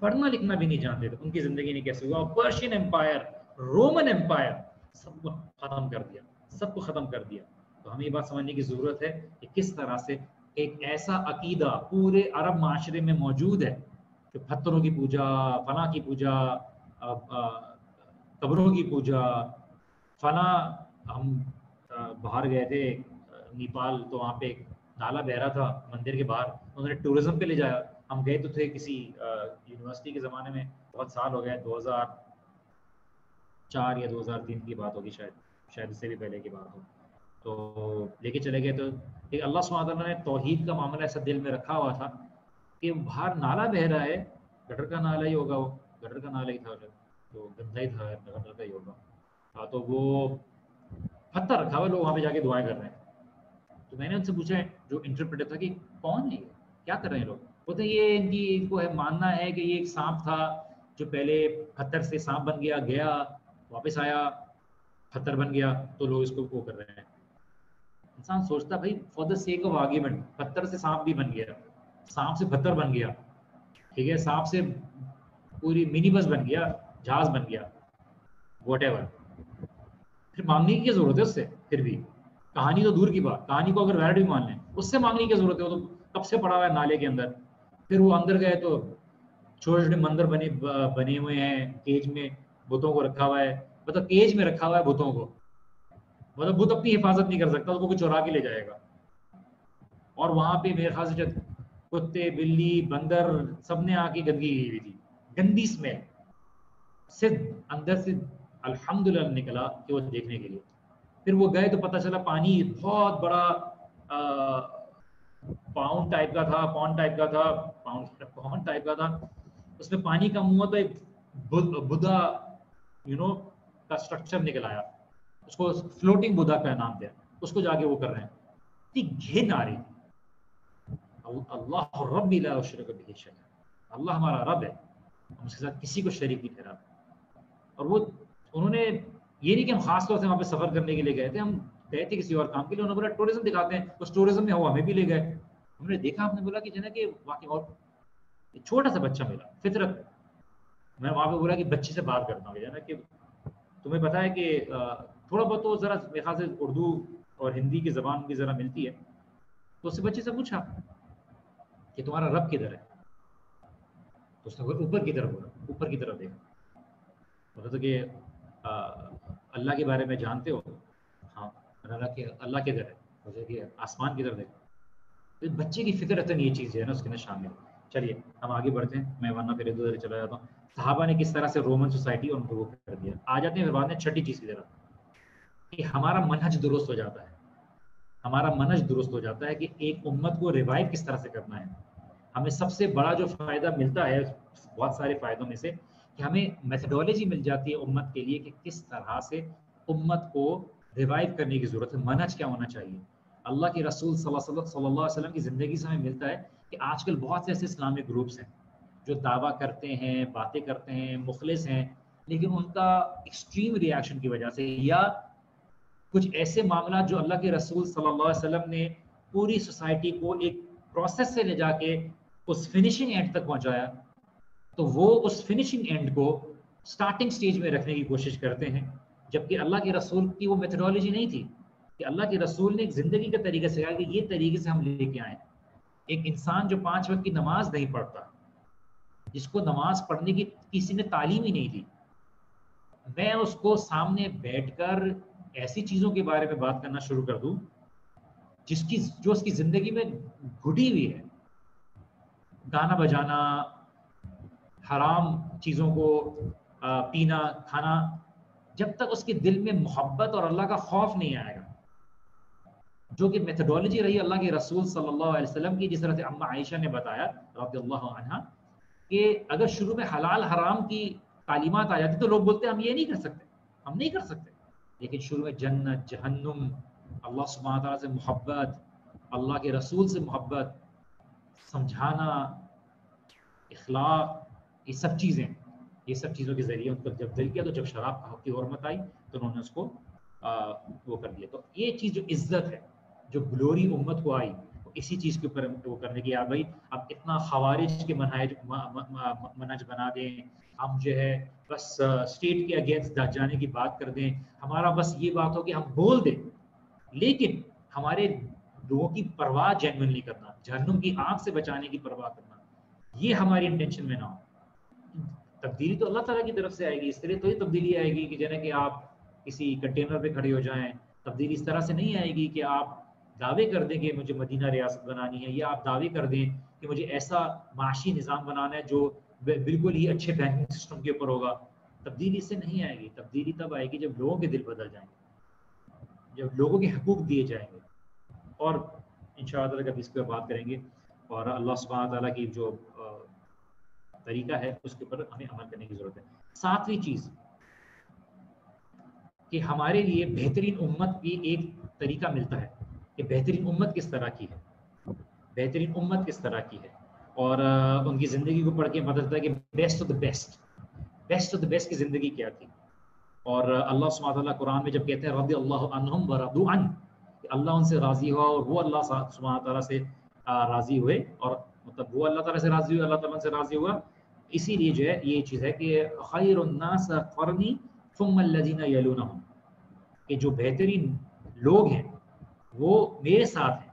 پڑھنا لکھنا بھی نہیں جانتے تھے. ان کی زندگی نے کیسے ہوا. پرشین امپائر، رومن امپائر، سب کو ختم کر دیا، سب کو ختم کر دیا. تو ہمیں یہ بات سمجھنے کی ضرورت ہے کہ کس طرح سے ایک ایسا عقیدہ پورے عرب معاشرے میں موجود ہے کہ پتھروں کی پوجا، فلاں کی پوجا، قبروں کی پوجا، فلاں. ہم باہر گئے تھے نیپال، تو وہاں پہ ایک نالا بہ رہا تھا مندر کے باہر، انہوں نے ٹورزم پہ لے جایا. ہم گئے تو تھے کسی یونیورسٹی کے زمانے میں، بہت سال ہو گئے، 2004 یا 2003 کی بات ہوگی شاید اس سے بھی پہلے کی بات ہو. تو لے کے چلے گئے تو اللہ سبحانہ تعالیٰ نے توحید کا معاملہ ایسا دل میں رکھا ہوا تھا کہ باہر نالا بہ رہا ہے، گٹر کا نالا ہی ہوگا، وہ گٹر کا نالا ہی تھا، تو گندا ہی تھا، گٹر کا ہی ہوگا. تو وہ پتھر رکھا ہوا، لوگ وہاں پہ جا کے دعائیں کر رہے ہیں. تو میں نے ان سے پوچھا جو انٹرپریٹر تھا کہ کون ہے یہ، کیا کر رہے ہیں لوگ. بولتے ہیں یہ ان کو ماننا ہے کہ یہ ایک سانپ تھا جو پہلے پتھر سے سانپ بن گیا واپس آیا پتھر بن گیا، تو لوگ اس کو وہ کر رہے ہیں. انسان سوچتا بھائی for the sake of argument, پتھر سے سانپ بھی بن گیا، سانپ سے پتھر بن گیا، ٹھیک ہے، سانپ سے پوری منی بس بن گیا، جہاز بن گیا، واٹ ایور. پھر مانگنے کی کیا ضرورت ہے اس سے. پھر بھی کہانی تو دور کی بات، کہانی کو اگر ویلڈ بھی مان لیں، اس سے مانگنے کی کیا ضرورت ہے، وہ تو کب سے پڑا ہوا ہے نالے کے اندر. پھر وہ اندر گئے تو چھوٹے چھوٹے مندر بنے ہوئے ہیں کیج میں، بتوں کو رکھا ہوا ہے، مطلب کیج میں رکھا ہوا ہے بتوں کو، مطلب بت اپنی حفاظت نہیں کر سکتا، اس کو کوئی چورا کے لے جائے گا. اور وہاں پہ میرے خیال سے کتے بلی بندر سب نے آ کے گندگی کی ہوئی تھی، گندی اسمیل سے اندر سے الحمدللہ نکلا کہ وہ دیکھنے کے لیے. پھر وہ گئے تو پتہ چلا پانی بہت بڑا پاؤنڈ ٹائپ کا تھا، اس میں پانی کم ہوا تو ایک بدھا کا اسٹرکچر نکل آیا، اس کو فلوٹنگ بدھا کا نام دیا. اس کو جا کے وہ کر رہے ہیں. گھن آ رہی تھی. اللہ رب لا اشرک بہ شیئا، اللہ ہمارا رب ہے، ہم اس کے ساتھ کسی کو شریک نہیں ٹھہراتے. اور وہ انہوں نے یہ نہیں کہ ہم خاص طور سے وہاں پہ سفر کرنے کے لیے گئے تھے، ہم گئے تھے کسی اور کام کے لیے. انہوں نے بولا ٹورزم دکھاتے ہیں، اس ٹورزم میں ہوا ہمیں بھی لے گئے. ہم نے دیکھا، ہم نے بولا کہ جو ہے کہ واقعی اور چھوٹا سا بچہ ملا فطرت. میں وہاں پہ بولا کہ بچے سے بات کرتا ہوں نا کہ تمہیں پتا ہے کہ تھوڑا بہت تو ذرا میرے خیال سے اردو اور ہندی کی زبان بھی ذرا ملتی ہے. تو اس بچے سے پوچھا کہ تمہارا رب کدھر ہے. تو اس نے اوپر کی طرف بولا، اوپر کی طرف دیکھا. بولا تو کہ اللہ کے بارے میں جانتے ہو؟ ہاں. اللہ کدھر ہے؟ بولا کہ آسمان کی طرف دیکھا. تو بچے کی فطرت یہ چیز ہے نا اس کے اندر شامل. چلیے ہم آگے بڑھتے ہیں، میں ورنہ پھر ادھر چلا جاتا ہوں. صحابہ نے کس طرح سے رومن سوسائٹی اور ان کو وہ کر دیا. آ جاتے ہیں پھر بعد میں چھٹی چیز کی طرف کہ ہمارا منہج درست ہو جاتا ہے. ہمارا منہج درست ہو جاتا ہے کہ ایک امت کو ریوائو کس طرح سے کرنا ہے. ہمیں سب سے بڑا جو فائدہ ملتا ہے بہت سارے فائدوں میں سے کہ ہمیں میتھڈولوجی مل جاتی ہے امت کے لیے کہ کس طرح سے امت کو ریوائو کرنے کی ضرورت ہے. منہج کیا ہونا چاہیے. اللہ کے رسول صلی اللہ علیہ وسلم کی زندگی سے ہمیں ملتا ہے کہ آج کل بہت سے ایسے اسلامک گروپس ہیں جو دعویٰ کرتے ہیں، باتیں کرتے ہیں، مخلص ہیں، لیکن ان کا ایکسٹریم ریاکشن کی وجہ سے یا کچھ ایسے معاملات جو اللہ کے رسول صلی اللہ علیہ وسلم نے پوری سوسائٹی کو ایک پروسیس سے لے جا کے اس فنیشنگ اینڈ تک پہنچایا، تو وہ اس فنیشنگ اینڈ کو سٹارٹنگ سٹیج میں رکھنے کی کوشش کرتے ہیں. جبکہ اللہ کے رسول کی وہ میتھڈولوجی نہیں تھی کہ اللہ کے رسول نے ایک زندگی کا طریقہ سکھایا کہ یہ طریقے سے ہم لے کے آئیں. ایک انسان جو 5 وقت کی نماز نہیں پڑھتا، جس کو نماز پڑھنے کی کسی نے تعلیم ہی نہیں دی، میں اس کو سامنے بیٹھ کر ایسی چیزوں کے بارے میں بات کرنا شروع کر دوں جو اس کی زندگی میں گھٹی ہوئی ہے، گانا بجانا، حرام چیزوں کو پینا کھانا، جب تک اس کے دل میں محبت اور اللہ کا خوف نہیں آئے گا، جو کہ میتھڈولوجی رہی اللہ کے رسول صلی اللہ علیہ وسلم کی. جس طرح سے اما عائشہ نے بتایا رضی اللہ عنہا کہ اگر شروع میں حلال حرام کی تعلیمات آ جاتی تو لوگ بولتے ہم یہ نہیں کر سکتے، ہم نہیں کر سکتے. لیکن شروع میں جنت، جہنم، اللہ سبحانہ تعالیٰ سے محبت، اللہ کے رسول سے محبت، سمجھانا، اخلاق، یہ سب چیزوں کے ذریعے ان کو جب دل کیا، تو جب شراب کی حرمت آئی تو انہوں نے اس کو وہ کر دیا. تو یہ چیز جو عزت ہے، جو گلوری امت کو آئی، اسی چیز کے اوپر وہ کرنے کی یاد بھائی اب اتنا خوارج کے منہج بنا دیں، ہم جو ہے بس اسٹیٹ کے اگینسٹ جانے کی بات کر دیں، ہمارا بس یہ بات ہو کہ ہم بول دیں لیکن ہمارے لوگوں کی پرواہ جینوئنلی کرنا، جہنم کی آنکھ سے بچانے کی پرواہ کرنا، یہ ہماری انٹینشن میں نہ ہو۔ تبدیلی تو اللہ تعالیٰ کی طرف سے آئے گی، اس طرح تو یہ تبدیلی آئے گی کہ جیسے کہ آپ کسی کنٹینر پہ کھڑے ہو جائیں، تبدیلی اس طرح سے نہیں آئے گی کہ آپ دعوے کر دیں کہ مجھے مدینہ ریاست بنانی ہے، یا آپ دعوے کر دیں کہ مجھے ایسا معاشی نظام بنانا ہے جو بالکل ہی اچھے بینکنگ سسٹم کے اوپر ہوگا۔ تبدیلی اس سے نہیں آئے گی، تبدیلی تب آئے گی جب لوگوں کے دل بدل جائیں گے، جب لوگوں کے حقوق دیے جائیں گے، اور انشاءاللہ تعالیٰ کبھی اس پہ بات کریں گے، اور اللہ سبحانہ تعالیٰ کی جو طریقہ ہے اس کے اوپر ہمیں عمل کرنے کی ضرورت ہے۔ ساتویں چیز کہ ہمارے لیے بہترین امت کی ایک طریقہ ملتا ہے کہ بہترین امت کس طرح کی ہے، بہترین امت کس طرح کی ہے، اور ان کی زندگی کو پڑھ کے پتہ چلتا ہے کہ best of the best, best of the best کی زندگی کیا تھی۔ اور اللہ سبحانہ تعالیٰ قرآن میں جب کہتے ہیں رضی اللہ عنہم ورضوا عنہ، کہ اللہ ان سے راضی ہوا اور وہ اللہ سبحانہ تعالیٰ سے راضی ہوئے، اور مطلب وہ اللہ تعالیٰ سے راضی ہوئے، اللہ تعالیٰ سے راضی ہوا، اسی لیے جو ہے یہ چیز ہے کہ خیر الناس قرنی ثم الذین یلونہم، کہ جو بہترین لوگ ہیں وہ میرے ساتھ ہیں،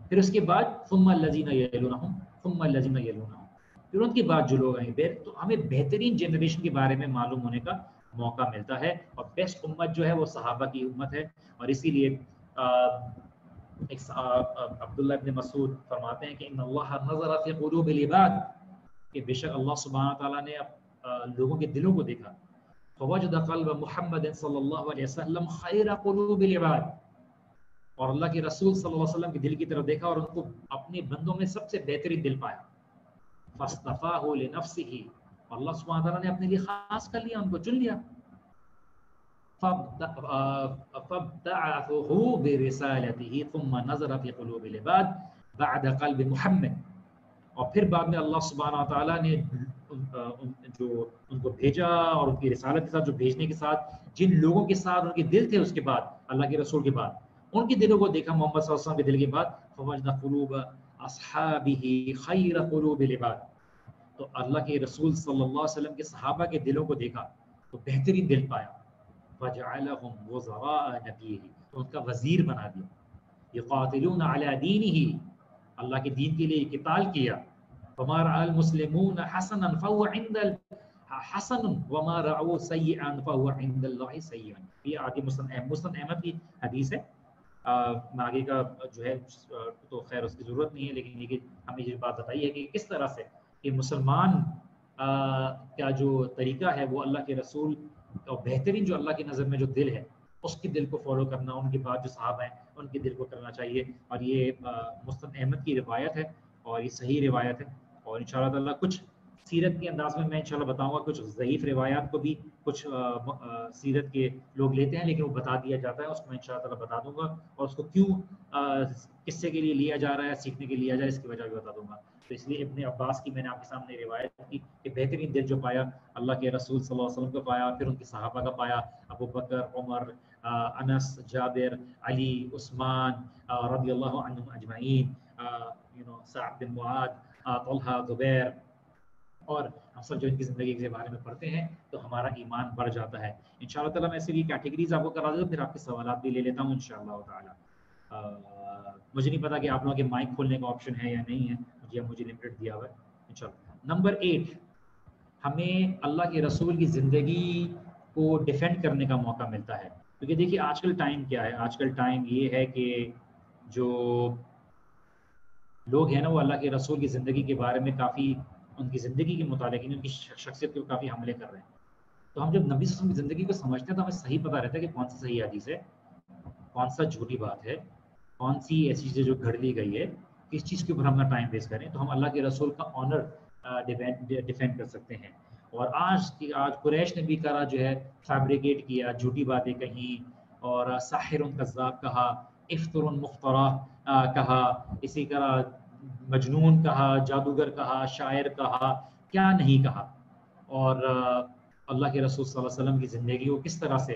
پھر اس کے بعد ثم الذین یلونہم ثم الذین یلونہم، پھر ان کے بعد جو لوگ آئیں گے۔ تو ہمیں بہترین جنریشن کے بارے میں معلوم ہونے کا موقع ملتا ہے، اور بیسٹ امت جو ہے وہ صحابہ کی امت ہے، اور اسی لیے عبداللہ ابن مسعود فرماتے ہیں کہ ان اللہ نظر فی قلوب العباد، کہ بے شک اللہ سبحانہ تعالیٰ نے لوگوں کے دلوں کو دیکھا، فوجد قلب محمد صلی اللہ علیہ وسلم خیر قلوب العباد، اور اللہ کے رسول صلی اللہ علیہ وسلم کے دل کی طرف دیکھا اور ان کو اپنے بندوں میں سب سے بہترین دل پایا، فاصطفاہ لنفسہ، اللہ سبحانہ تعالیٰ نے اپنے لیے خاص کر لیا، ان کو چن لیا، فابتعثه برسالته ثم نظر في قلوب العباد بعد قلب محمد، اور پھر بعد میں اللہ سبحانہ تعالیٰ نے جو ان کو بھیجا اور ان کی رسالت کے ساتھ، جو بھیجنے کے ساتھ جن لوگوں کے ساتھ ان کے دل تھے، اس کے بعد اللہ کے رسول کے بعد ان کے دلوں کو دیکھا، محمد صلی اللہ علیہ وسلم کے دل کے بعد، فوجد قلوب اصحابہ خیر قلوب العباد، تو اللہ کے رسول صلی اللہ علیہ وسلم کے صحابہ کے دلوں کو دیکھا تو بہترین دل پایا، فجعلهم وزراء نبیہ، ان کا وزیر بنا دیا، یقاتلون علی دینہ، اللہ کے دین کے لیے قتال کیا، فما رأى المسلمون حسنا فهو عند حسن وما رأوا سيئا فهو عند الله سيئا، یہ آگے مسند احمد کی حدیث ہے، میں آگے کا جو ہے تو خیر اس کی ضرورت نہیں ہے، لیکن یہ ہمیں یہ بات بتائی ہے کہ کس طرح سے کہ مسلمان کا جو طریقہ ہے وہ اللہ کے رسول اور بہترین جو اللہ کی نظر میں جو دل ہے اس کے دل کو فالو کرنا، ان کے بعد جو صحابہ ہیں ان کے دل کو کرنا چاہیے، اور یہ مسند احمد کی روایت ہے اور یہ صحیح روایت ہے، اور انشاءاللہ تعالیٰ کچھ سیرت کے انداز میں انشاءاللہ بتاؤں گا، کچھ ضعیف روایات کو بھی کچھ سیرت کے لوگ لیتے ہیں لیکن وہ بتا دیا جاتا ہے، اس کو میں انشاءاللہ تعالیٰ بتا دوں گا، اور اس کو کیوں قصے کے لیے لیا جا رہا ہے، سیکھنے کے لیے لیا جا رہا ہے، اس کی وجہ بھی بتا دوں گا۔ تو اس لیے ابن عباس کی میں نے آپ کے سامنے روایت کی کہ بہترین دل جو پایا اللہ کے رسول صلی اللہ علیہ وسلم کو پایا، پھر ان کے صحابہ کا پایا، ابو بکر، عمر، انس، جابر، علی، عثمان رضی اللہ عنہم اجمعین، سعد بن معاذ، طلحہ، زبیر، اور ہم سب جو ان کی زندگی کے بارے میں پڑھتے ہیں تو ہمارا ایمان بڑھ جاتا ہے انشاءاللہ تعالیٰ۔ میں ایسے بھی کیٹیگریز آپ کو کرا دوں، پھر آپ کے سوالات بھی لے لیتا ہوں انشاءاللہ تعالیٰ۔ مجھے نہیں پتا کہ آپ لوگوں کے مائک کھولنے کا آپشن ہے یا نہیں ہے، مجھے لمیٹڈ دیا ہوا ہے انشاءاللہ۔ نمبر 8، ہمیں اللہ کے رسول کی زندگی کو ڈیفینڈ کرنے کا موقع ملتا ہے، کیونکہ دیکھیے آج کل ٹائم کیا ہے، آج کل ٹائم یہ ہے کہ جو لوگ ہیں نا وہ اللہ کے رسول کی زندگی کے بارے میں کافی ان کی زندگی کے متعلق ان کی شخصیت کو کافی حملے کر رہے ہیں، تو ہم جب نبی صلی اللہ علیہ وسلم کی زندگی کو سمجھتے ہیں تو ہمیں صحیح پتہ رہتا ہے کہ کون سی صحیح حدیث ہے، کون سا جھوٹی بات ہے، کون سی ایسی چیزیں جو گھڑ لی گئی ہے، کس چیز کے اوپر ہم اپنا ٹائم ویسٹ کریں تو ہم اللہ کے رسول کا آنر ڈیفینڈ کر سکتے ہیں۔ اور آج قریش نے بھی کرا جو ہے فیبریکیٹ کیا، جھوٹی باتیں کہیں، اور ساحر کذاب کہا، افطر مخترع کہا، اسی طرح مجنون کہا، جادوگر کہا، شاعر کہا، کیا نہیں کہا، اور اللہ کے رسول صلی اللہ علیہ وسلم کی زندگی کو کس طرح سے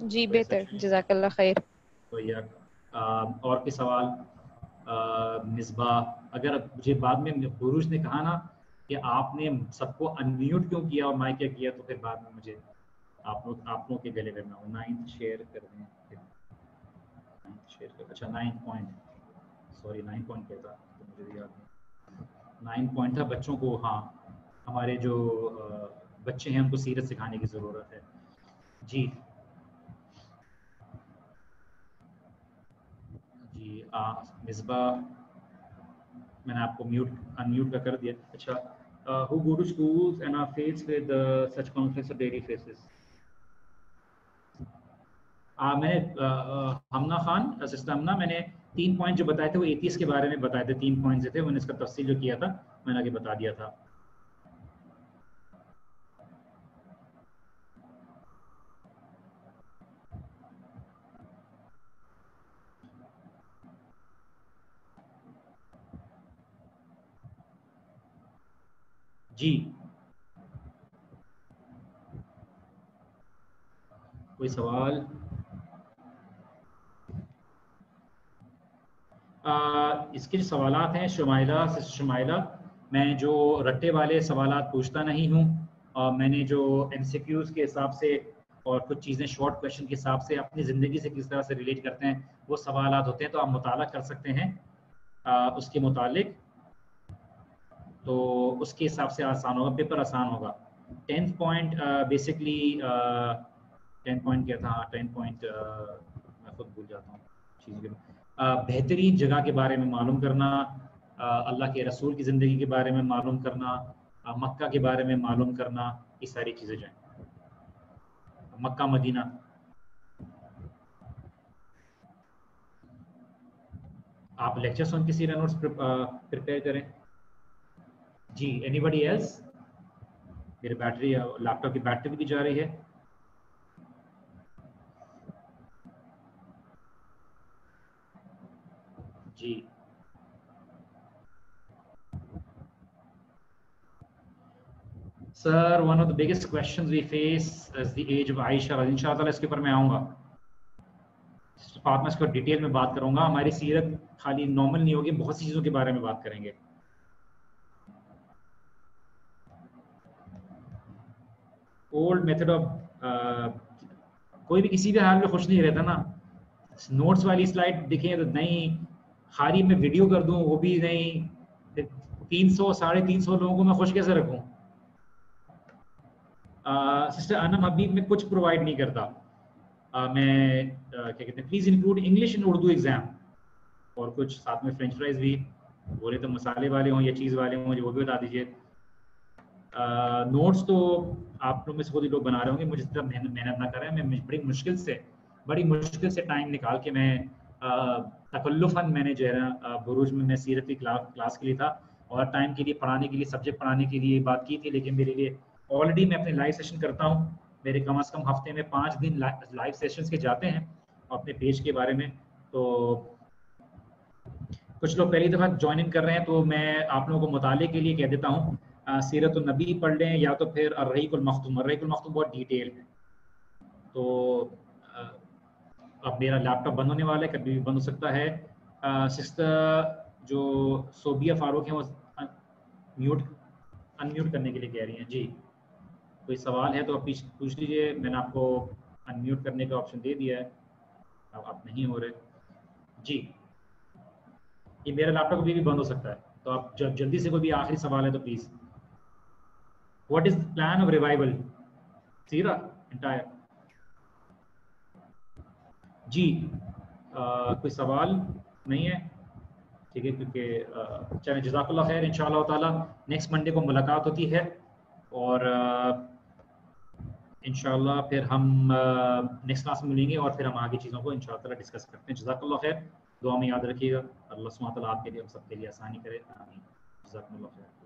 جی بہتر، جزاک اللہ خیر. تو یار اور کوئی سوال؟ مصباح، اگر مجھے بعد میں بروج نے کہا نا کہ آپ نے سب کو انمیوٹ کیوں کیا اور مائک کیا کیا، تو پھر بعد میں مجھے آپ لوگوں کے گلے کرنا ہو. 9 شیئر کر دیں، 9 شیئر کر. اچھا 9 پوائنٹ، سوری 9 پوائنٹ کیا تھا تو مجھے یاد نہیں. 9 پوائنٹ تھا بچوں کو. ہاں ہمارے جو بچے ہیں ان کو سیرت سکھانے کی ضرورت ہے. جی جی مصباح، میں نے آپ کو انمیوٹ کا کر دیا. اچھا who go to schools and are faced with such conflicts of daily faces. میں نے ہمنا خان، سسٹر ہمنا، میں نے 3 پوائنٹ جو بتائے تھے وہ ایتھیس کے بارے میں بتائے تھے. 3 پوائنٹس تھے، میں نے اس کا تفصیل جو کیا تھا میں نے آگے بتا دیا تھا. جی کوئی سوال؟ اس کے جو سوالات ہیں شمائلہ، میں جو رٹے والے سوالات پوچھتا نہیں ہوں، اور میں نے جو ایم سی کیوز کے حساب سے اور کچھ چیزیں شارٹ کویشچن کے حساب سے اپنی زندگی سے کس طرح سے ریلیٹ کرتے ہیں وہ سوالات ہوتے ہیں، تو آپ مطالعہ کر سکتے ہیں اس کے متعلق. تو اس کے حساب سے آسان ہوگا، پیپر آسان ہوگا. 10 پوائنٹ بیسکلی 10 پوائنٹ کیا تھا؟ 10 پوائنٹ میں خود بھول جاتا ہوں چیزوں کے. بہترین جگہ کے بارے میں معلوم کرنا، اللہ کے رسول کی زندگی کے بارے میں معلوم کرنا، مکہ کے بارے میں معلوم کرنا، یہ ساری چیزیں جو ہیں. مکہ مدینہ. آپ لیکچر سن کے سیرا نوٹس پریپیئر کریں. جی اینی بڈی ایلس؟ میری بیٹری لیپ ٹاپ کی بیٹری بھی جا رہی ہے. جی sir, one of the biggest questions we face is the age of Ayesha. ان شاء اللہ اس کے اوپر میں آؤں گا. فاطمہ اس کو ڈیٹیل میں بات کروں گا. ہماری سیرت خالی نارمل نہیں ہوگی، بہت سی چیزوں کے بارے میں بات کریں گے. اولڈ میتھڈ آف، کوئی بھی کسی بھی حال میں خوش نہیں رہتا نا. نوٹس والی سلائڈ دکھیں تو نہیں، خالی میں ویڈیو کر دوں وہ بھی نہیں. 300 350 لوگوں کو میں خوش کیسے رکھوں؟ سسٹر انم حبیب میں کچھ پرووائڈ نہیں کرتا. میں کیا کہتے ہیں، please include English in Urdu exam, اور کچھ ساتھ میں فرینچ فرائز بھی بولے تو مسالے والے ہوں یا چیز والے ہوں جو وہ بھی بتا دیجیے. نوٹس تو آپ لوگ میں سے خود ہی لوگ بنا رہے ہوں گے، مجھے اتنا محنت نہ کریں. میں بڑی مشکل سے ٹائم نکال کے میں تکلفاً میں نے جو ہے نا بروج میں سیرت کی کلاس کے لیے تھا اور ٹائم کے لیے پڑھانے کے لیے سبجیکٹ پڑھانے کے لیے بات کی تھی. لیکن میرے لیے آلریڈی میں اپنے لائیو سیشن کرتا ہوں، میرے کم از کم ہفتے میں 5 دن لائیو سیشنز کے جاتے ہیں اپنے پیج کے بارے میں. تو کچھ لوگ پہلی دفعہ جوائن ان کر رہے ہیں تو میں آپ لوگوں کو مطالعے کے لیے کہہ دیتا ہوں سیرت النبی پڑھ لیں یا تو پھر الرحیق المختوم. الرحیق المختوم بہت ڈیٹیل ہے. تو اب میرا لیپ ٹاپ بند ہونے والا ہے، کبھی بھی بند ہو سکتا ہے. سسٹر جو صوبیہ فاروق ہیں وہ انمیوٹ کرنے کے لیے کہہ رہی ہیں. جی کوئی سوال ہے تو آپ پوچھ لیجیے. میں نے آپ کو انمیوٹ کرنے کا آپشن دے دیا ہے، اب آپ نہیں ہو رہے. جی یہ میرا لیپ ٹاپ بھی بند ہو سکتا ہے، تو آپ جب جلدی سے کوئی بھی آخری سوال ہے تو please. What is plan of revival Sierra entire? جی کوئی سوال نہیں ہے؟ ٹھیک ہے، کیونکہ چلیں جزاک اللہ خیر. انشاءاللہ تعالی نیکسٹ منڈے کو ملاقات ہوتی ہے، اور انشاءاللہ پھر ہم نیکسٹ کلاس میں ملیں گے اور پھر ہم آگے چیزوں کو انشاءاللہ تعالی ڈسکس کرتے ہیں. جزاک اللہ خیر. دعا میں یاد رکھیے گا. اللہ سبحانہ و تعالیٰ آپ کے لیے ہم سب کے لیے آسانی کرے. آمین. جزاک اللہ خیر.